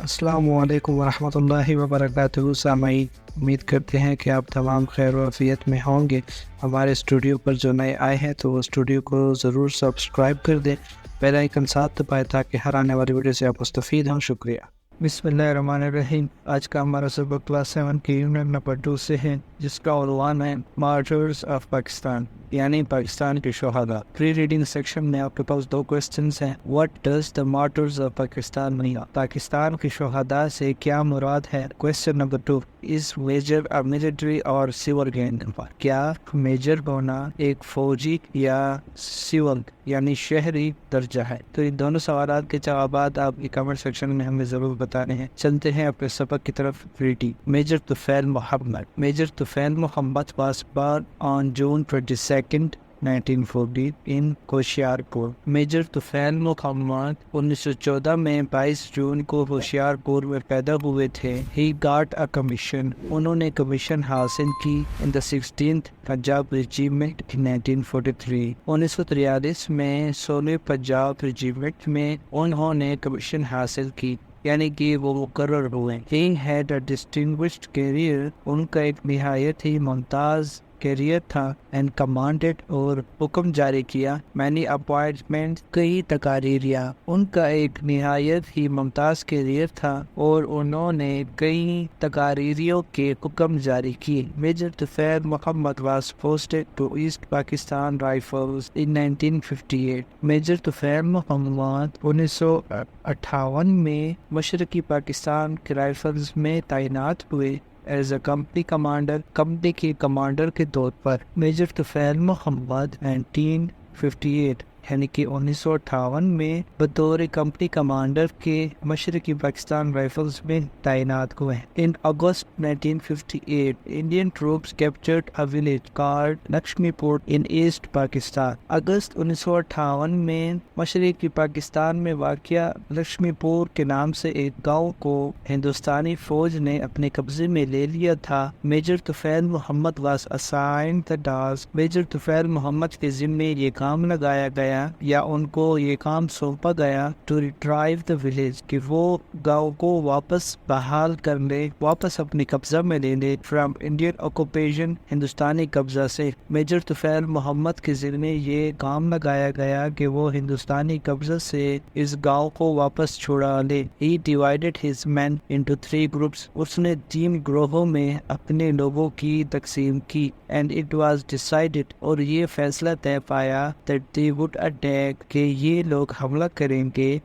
السلام علیکم ورحمۃ اللہ وبرکاتہ سامعین، امید کرتے ہیں کہ آپ تمام خیر و عافیت میں ہوں گے۔ ہمارے اسٹوڈیو پر جو نئے آئے ہیں تو وہ اسٹوڈیو کو ضرور سبسکرائب کر دیں، بیل آئیکن ساتھ دبائیں تاکہ ہر آنے والی ویڈیو سے آپ مستفید ہوں۔ شکریہ۔ بسم اللہ الرحمن الرحیم۔ آج کا ہمارا سبق کلاس 7 کی یونٹ نمبر 2 سے ہے، جس کا عنوان ہے مارٹرز آف پاکستان، یعنی پاکستان کے شہداء۔ پری ریڈنگ سیکشن میں آپ کے پاس 2 کوسچنز ہیں۔ What does the martyrs of Pakistan mean? Pakistan کے شہداء سے کیا مراد ہے؟ Question number 2، is major a military اور سول گینگ؟ کیا میجر ہونا ایک فوجی یا سول یعنی شہری درجہ ہے؟ تو ان دونوں سوالات کے جوابات آپ کی کمنٹ سیکشن میں ہمیں ضرور بتانے ہیں۔ چلتے ہیں اپنے سبق کی طرف۔ Major Tufail Muhammad. Major Tufail Muhammad was born on June 22nd 1940 in Hoshiarpur. Major Tufail Muhammad 1914 میں 22 جون کو ہوشیارپور میں پیدا ہوئے تھے۔ He got a commission، انہوں نے کمیشن حاصل کی in the 16th Punjab regiment in 1943۔ 1943 میں 16ویں پنجاب ریجیمنٹ میں انہوں نے کمیشن حاصل کی، یعنی کہ وہ مقرر ہوئے۔ He had a distinguished career، ان کا ایک نہایت ہی ممتاز کیریئر تھا۔ اینڈ کمانڈڈ، اور حکم جاری کیا۔ مینی اپوائنٹمنٹ، کئی تقارریاں، ان کا ایک نہایت ہی ممتاز کیریئر تھا اور انہوں نے کئی تقارریوں کے حکم جاری کیے۔ Major Tufail Muhammad was posted to East Pakistan Rifles in 1958۔ Major Tufail Muhammad 1958 میں مشرقی پاکستان کے رائفلز میں تعینات ہوئے as a company commander, company کے کمانڈر کے طور پر۔ میجر طفیل محمد 1958 یعنی کہ 1958 میں بطور کمپنی کمانڈر کے مشرقی پاکستان رائفلز میں تعینات ہوئے۔ In August 1958 Indian troops captured a village called Lakshmipur in asset Pakistan. اگست 1958 میں مشرقی پاکستان میں واقع لکشمی پور کے نام سے ایک گاؤں کو ہندوستانی فوج نے اپنے قبضے میں لے لیا تھا۔ Major Tufail Muhammad was assigned the task, Major Tufail Muhammad کے ذمے یہ کام لگایا گیا یا ان کو یہ کام سونپا گیا ٹو ریٹرائیو دا ولیج، کہ وہ گاؤں کو واپس بحال کر لے، واپس اپنی قبضہ میں لے لے فرام انڈین آکوپیشن، ہندوستانی قبضہ سے۔ میجر طفیل محمد کے ذمے یہ کام لگایا گیا کہ وہ ہندوستانی قبضہ سے اس گاؤں کو واپس چھڑا لے۔ He divided his men into 3 groups، اس نے 3 گروہوں میں اپنے لوگوں کی تقسیم کی۔ And it was decided، اور یہ فیصلہ طے پایا that they would attack، کہ یہ لوگ حملہ کریں گے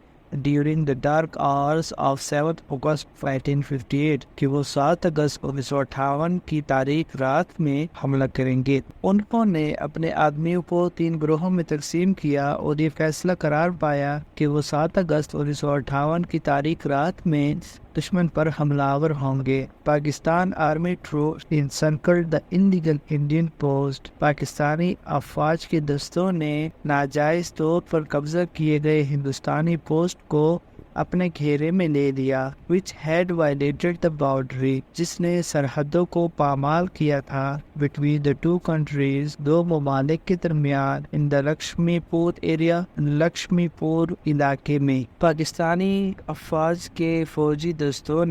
during the dark hours of 7 August 1958، کہ وہ 7 اگست 1958 کی تاریخ رات میں حملہ کریں گے۔ انہوں نے اپنے آدمیوں کو 3 گروہوں میں تقسیم کیا اور یہ فیصلہ قرار پایا کہ وہ 7 اگست 1958 کی تاریخ رات میں دشمن پر حملہ آور ہوں گے۔ پاکستان آرمی ٹروپس انسرکلڈ دی انلیگل انڈین پوسٹ، پاکستانی افواج کے دستوں نے ناجائز طور پر قبضہ کیے گئے ہندوستانی پوسٹ کو اپنے گھیرے میں لے لیا۔ which had violated the boundary، جس نے سرحدوں کو پامال کیا تھا between the 2 countries، 2 ممالک کے درمیان in the لکشمی پور ایریا، لکشمی پور علاقے میں۔ پاکستانی افواج کے فوجی دستوں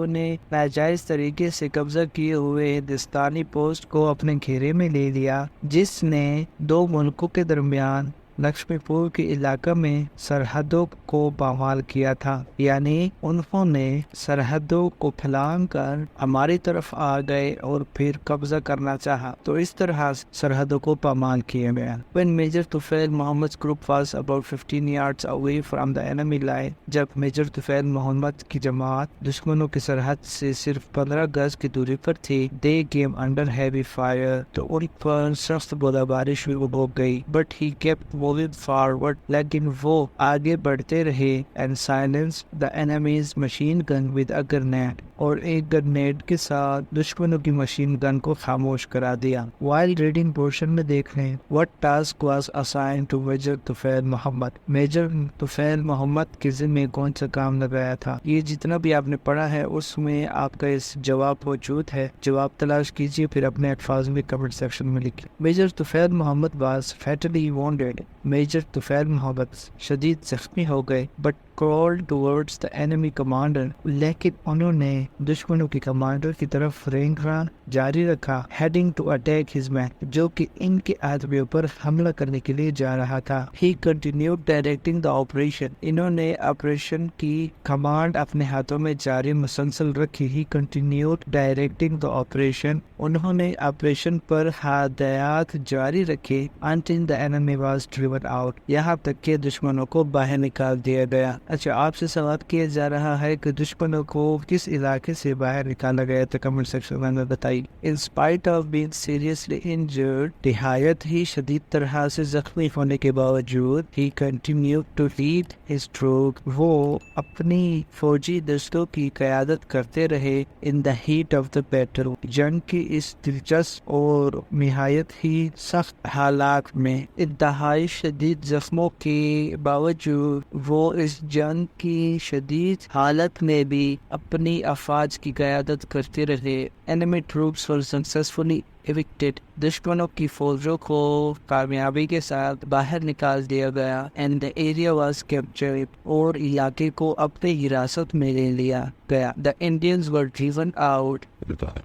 نے ناجائز طریقے سے قبضہ کیے ہوئے ہندوستانی پوسٹ کو اپنے گھیرے میں لے لیا، جس نے 2 ملکوں کے درمیان لکشمی پور کے علاقہ میں سرحدوں کو پامال کیا تھا، یعنی انہوں نے سرحدوں کو پھلانگ کر ہماری طرف آ گئے اور پھر قبضہ کرنا چاہا، تو اس طرح سرحدوں کو پامال کیا گیا۔ When Major Tufail Muhammad group was about 15 yards away from the enemy line، جب میجر طفیل محمد کی جماعت دشمنوں کی سرحد سے صرف 15 گز کی دوری پر تھی، they came under heavy fire، تو ان پر سخت گولہ باری شروع ہو گئی۔ But he kept moving forward، لیکن وہ آگے بڑھتے رہے and silenced the enemy's machine gun with a grenade، اور ایک گرنیڈ کے ساتھ دشمنوں کی مشین گن کو خاموش کرا دیا۔ While reading portion میں دیکھ لیں what task was assigned to Major Tufail Muhammad, Major Tufail Muhammad کے ذمہ کون سا کام لگایا تھا؟ یہ جتنا بھی آپ نے پڑھا ہے اس میں آپ کا اس جواب موجود ہے، جواب تلاش کیجیے پھر اپنے الفاظ میں کمنٹ سیکشن میں لکھیں۔ Major Tufail Muhammad was fatally wounded، Major Tufail Muhammad شدید زخمی ہو گئے، but crawled towards the enemy commander. لیکن انہوں نے دشمنوں کے کمانڈر کی طرف رینگنا جاری رکھا. heading to attack his men, جو کہ ان کے آدمیوں پر حملہ کرنے کے لیے جا رہا تھا. he continued directing the operation. انہوں نے آپریشن کی کمانڈ اپنے ہاتھوں میں جاری مسلسل رکھی. he continued directing the operation. انہوں نے آپریشن پر ہدایات جاری رکھے. until the enemy was driven out. یہاں تک کہ دشمنوں کو باہر نکال دیا گیا. اچھا، آپ سے سوال کیا جا رہا ہے کہ دشمنوں کو کس علاقے سے باہر نکالا گیا تو کمنٹ سیکشن میں بتائیے. in spite of being seriously injured, نہایت ہی شدید طرح سے زخمی ہونے کے باوجود, he continued to lead his troops. وہ اپنی فوجی دستوں کی قیادت کرتے رہے. in the heat of the battle. جنگ کی اس دلچسپ اور نہایت ہی سخت حالات میں انتہائی شدید زخموں کے باوجود وہ اس جنگ کی شدید حالت میں بھی اپنی افواج کی قیادت کرتے رہے. enemy troops were successfully evicted. دشمنوں کی فوجوں کو کامیابی کے ساتھ باہر نکال دیا گیا. and the area was captured. اور علاقے کو اپنی حراست میں لے لیا گیا. the Indians were driven out.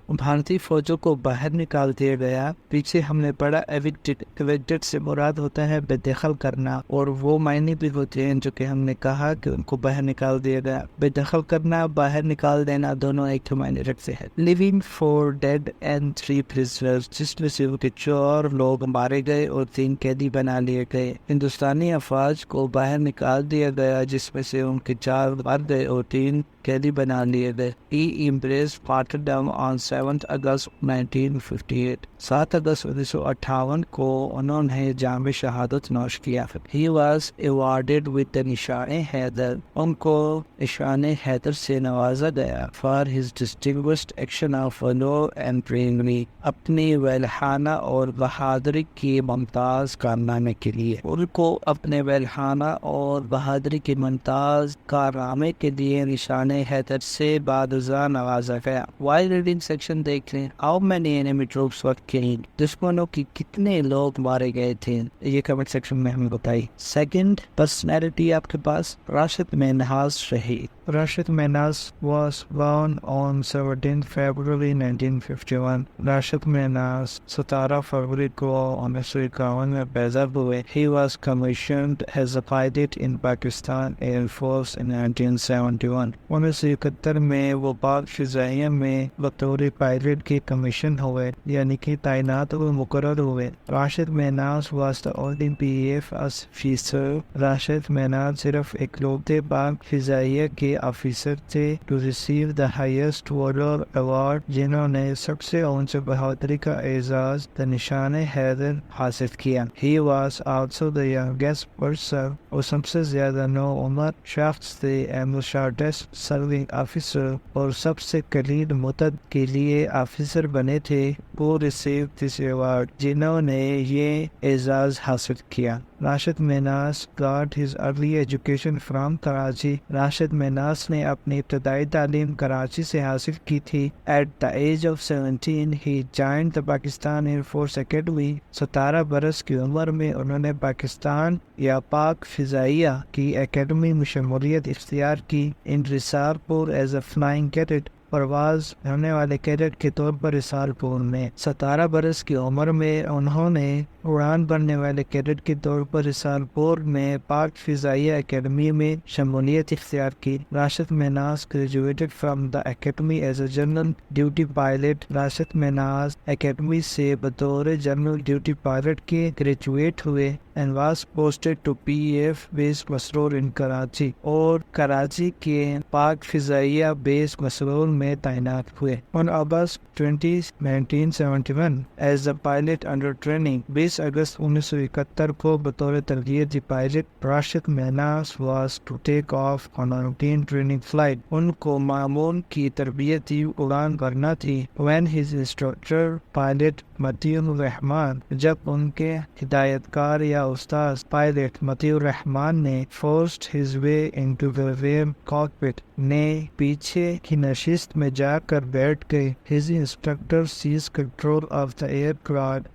بھارتی فوجوں کو باہر نکال دیا گیا. پیچھے ہم نے پڑھا evicted. evicted سے مراد ہوتا ہے بے دخل کرنا, اور وہ معنی بھی ہوتے ہیں جو کہ ہم نے کہا کہ ان کو باہر نکال دیا گیا. بے دخل کرنا, باہر نکال دینا, دونوں ایک ہی معنی رکھتے ہیں. leaving 4 dead and 3 prisoners. جس میں سے ان کے 4 لوگ مارے گئے اور 3 قیدی بنا لیے گئے. ہندوستانی افواج کو باہر نکال دیا گیا جس میں سے ان کے 4 مر گئے اور 3 قیدی بنا لیے گئے. he embraced martyrdom on 7 August 1958. 7 اگست 1958 کو انہوں نے جام شہادت نوش کیا. he was awarded with the نشان حیدر. ان کو نشان حیدر سے نوازا گیا for his distinguished action of valor and bravery. اپنی ویلحانہ اور بہادری کی ممتاز کارنامے کے لیے. ان کو اپنے ویلحانہ اور بہادری کے ممتاز کارنامے کے لیے نشان حیدر سے بعدازاں نوازا گیا. while reading section دیکھ لیں. how many enemy troops were killed. دشمنوں کی کتنے لوگ مارے گئے تھے, یہ کمنٹ سیکشن میں ہمیں بتائی. سیکنڈ پرسنالٹی آپ کے پاس راشد مینہاز شہید. Rashid Minhas was born on 17 February 1951. Rashid مینہاز 17 فروری کو 1951 میں پیدا ہوئے. he was commissioned as a pilot in Pakistan Air Force in 1971. 1971 میں وہ پاک فضائیہ میں بطور پائلٹ کے کمیشن ہوئے, یعنی کہ تعینات و مقرر ہوئے. Rashid Minhas was the only PAF officer. Rashid مینہاز صرف اکلوتے پاک فضائیہ کے آفیسر تھے to receive the highest valor award, جنہوں نے سب سے اونچے بہادری کا اعزاز نشان حیدر حاصل کیا. he was also the youngest person. وہ سب سے زیادہ نوعمر شخص تھے and the shortest serving officer, اور سب سے قلیل مدت کے لیے آفیسر بنے تھے who received this award, جنہوں نے یہ اعزاز حاصل کیا. Rashid مینہاز got his early education from Karachi. Rashid مینہاز نے اپنی ابتدائی تعلیم کراچی سے حاصل کی تھی. at the age of 17 he joined the Pakistan Air Force Academy. 17 برس کی عمر میں انہوں نے پاکستان یا پاک فضائیہ کی اکیڈمی میں شمولیت اختیار کی. in Risalpur as a flying cadet. پرواز ہونے والے کیڈٹ کے طور پر رسالپور میں. 17 برس کی عمر میں انہوں نے اڑان بھرنے والے کیڈٹ کے طور پر رسالپور میں پاک فضائیہ اکیڈمی میں شمولیت اختیار کی. Rashid Minhas graduated from the academy as a general duty pilot. Rashid Minhas academy سے بطور جنرل ڈیوٹی پائلٹ کے گریجویٹ ہوئے and was posted to PAF base Masroor in Karachi, اور کراچی کے پاک فضائیہ بیس مسرور میں تعینات ہوئے. on August 20, 1971 as a pilot under training. 20 اگست 1971 کو بطور تربیتی pilot Rashid Minhas was to take off on a routine training flight. ان کو معمول کی تربیتی اڑان بھرنا تھی. when his instructor pilot متی الرحمان, جب ان کے ہدایت کار یا استاذ پائلٹ متی الرحمان نے forced his way into the rear cockpit, نے پیچھے کی نشست سیٹ میں جا کر بیٹھ گئے. His instructor seized control of the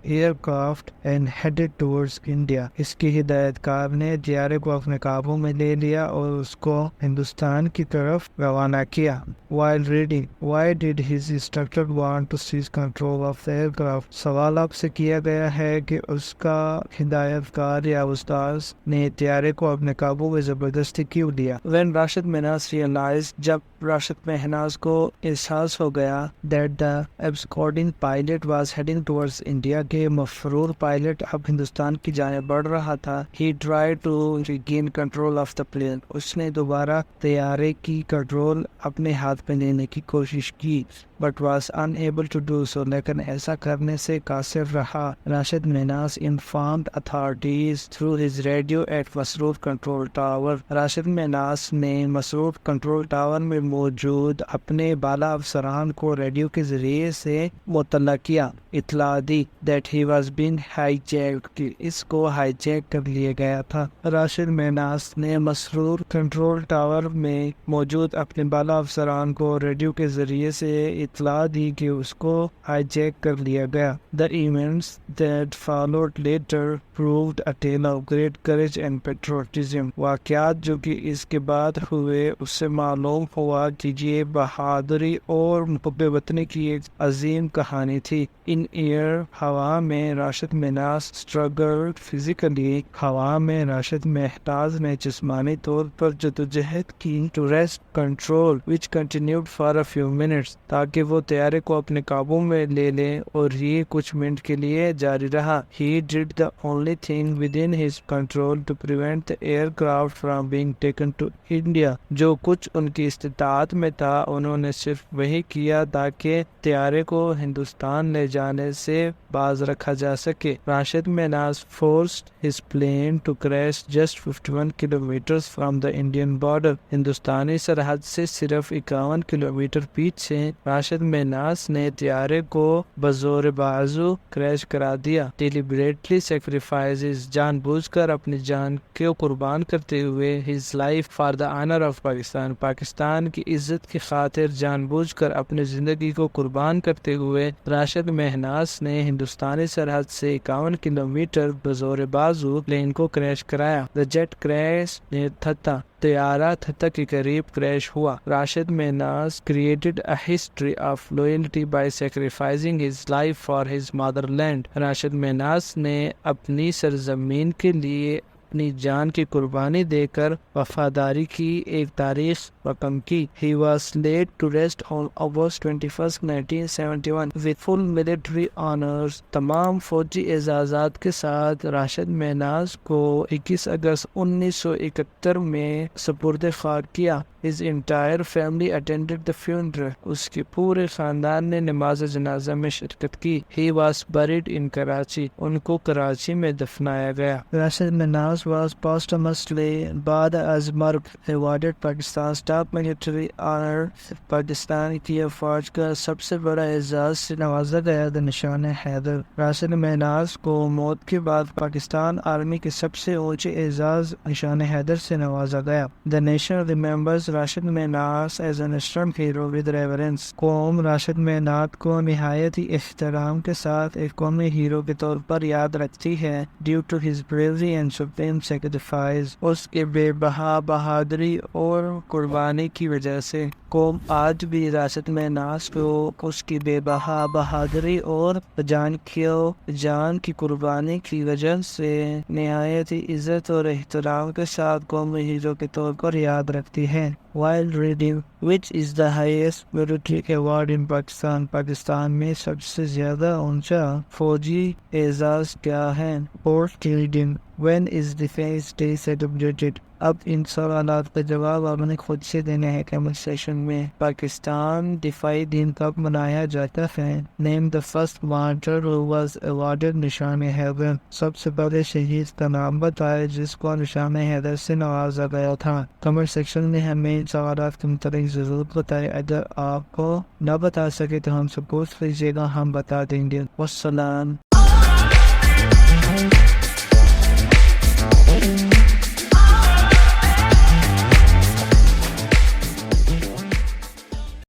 aircraft and headed towards India. اس کی ہدایت کار نے طیارے کو اپنے قابو میں لے لیا اور اس کو ہندوستان کی طرف روانہ کیا. While reading, why did his instructor want to seize control of the aircraft? سوال آپ سے کیا گیا ہے کہ اس کا ہدایت کار یا استاذ نے طیارے کو اپنے قابو میں زبردستی کیوں لیا. When Rashid Menas realized, جب راشد مہناز کو احساس ہو گیا that the absconding pilot was heading towards India کہ مفرور پائلٹ اب ہندوستان کی جانب بڑھ رہا تھا, he tried to regain control of the plane. اس نے دوبارہ طیارے کی کنٹرول اپنے ہاتھ میں لینے کی کوشش کی, but was unable to do so. لیکن ایسا کرنے سے قاصر رہا. Rashid Mahnaz informed authorities through his radio at Masroor control tower. Rashid Mahnaz نے مسرور کنٹرول ٹاور میں موجود اپنے بالا افسران کو ریڈیو کے ذریعے سے مطلع کیا, اطلاع دی that he was being hijacked کہ اس کو ہائی جیک کر لیا گیا تھا. راشد مہناز نے مسرور کنٹرول ٹاور میں موجود اپنے بالا افسران کو ریڈیو کے ذریعے سے اطلاع دی کہ اس کو ہائی جیک کر لیا گیا. The events that followed later proved a tale of great courage and patriotism. واقعات جو کہ اس کے بعد ہوئے اس سے معلوم ہوا کہ یہ بہادری اور محب وطنی کی ایک عظیم کہانی تھی. ان ایئر ہوا میں راشد مہناز struggled physically. ہوا میں راشد مہناز نے جسمانی طور پر جدوجہد کی to wrest control which continued for a few minutes. تاکہ وہ طیارے کو اپنے قابو میں لے لے, اور یہ کچھ منٹ کے لیے جاری رہا. He did the only thing within his control to prevent the aircraft from being taken to India. جو کچھ ان کی استطاعت میں تھا انہوں نے صرف وہی کیا تاکہ طیارے کو ہندوستان لے جانے سے باز رکھا جا سکے. Rashid Mahnaz forced his plane to crash just 51 kilometers from the Indian border. ہندوستانی سرحد سے صرف 51 کلومیٹر پیچھے راشد مہناز نے طیارے کو بزور بازو کریش کرا دیا. Deliberately sacrifices, جان بوجھ کر اپنی جان کو قربان کرتے ہوئے, his life for the honor of Pakistan, Pakistan کی عزت کی خاطر جان بوجھ کر اپنی زندگی کو قربان کرتے ہوئے راشد مہناز نے ہندوستانی سرحد سے 51 کلومیٹر بزور بازو پلین کو کریش کرایا. The jet crash near Thatta, طیارہ تھتا کے قریب کریش ہوا. Rashid Mahnaz created a history of loyalty by sacrificing his life for his motherland. Rashid Mahnaz نے اپنی سرزمین کے لیے اپنی جان کی قربانی دے کر وفاداری کی ایک تاریخ رقم کی. He was laid to rest on August 21, 1971 with full military honors. تمام فوجی اعزازات کے ساتھ راشد مہناز کو 21 اگست 1971 میں سپرد خاک کیا. His entire family attended the funeral. اس کے پورے خاندان نے نماز جنازہ میں شرکت کی. He was buried in Karachi. ان کو کراچی میں دفنایا گیا. راشد مہناز was posthumously بعد از مرگ awarded Pakistan's top military honor. Pakistan کی فوج کا سب سے بڑا اعزاز سے نوازا گیا نشان حیدر. راشد مہناز کو موت کے بعد پاکستان آرمی کے سب سے اونچے اعزاز نشان حیدر سے نوازا گیا. The nation remembers Rashid Mahnaz as an national hero with reverence. قوم راشد مہناز کو نہایت ہی احترام کے ساتھ ایک قومی ہیرو کے طور پر یاد رکھتی ہے. Due to his bravery and supreme sacrifice, اس کے بے بہا بہادری اور قربانی کی وجہ سے قوم آج بھی راشد مہناز کو اس کی بے بہا بہادری اور جان کی قربانی کی وجہ سے نہایت ہی عزت اور احترام کے ساتھ قومی ہیرو کے طور پر یاد رکھتی ہے. While reading, which is the highest military award in Pakistan? Pakistan میں سب سے زیادہ اونچا فوجی اعزاز کیا ہے؟ Horse Reading. When is Defense Day celebrated? اب ان سوالات کا جواب آپ نے خود سے دینا ہے کمنٹ سیکشن میں. پاکستان دفاعی دن کب منایا جاتا ہے؟ Name the first martyr who was awarded نشان حیدر. سب سے بڑے شہید کا نام بتائے جس کو نشان حیدر سے نوازا گیا تھا. کمنٹ سیکشن میں ہمیں ان سوالات کے متعلق ضرور بتائیں. اگر آپ کو نہ بتا سکے تو ہم سے پوچھ لیجیے گا, ہم بتا دیں گے. والسلام.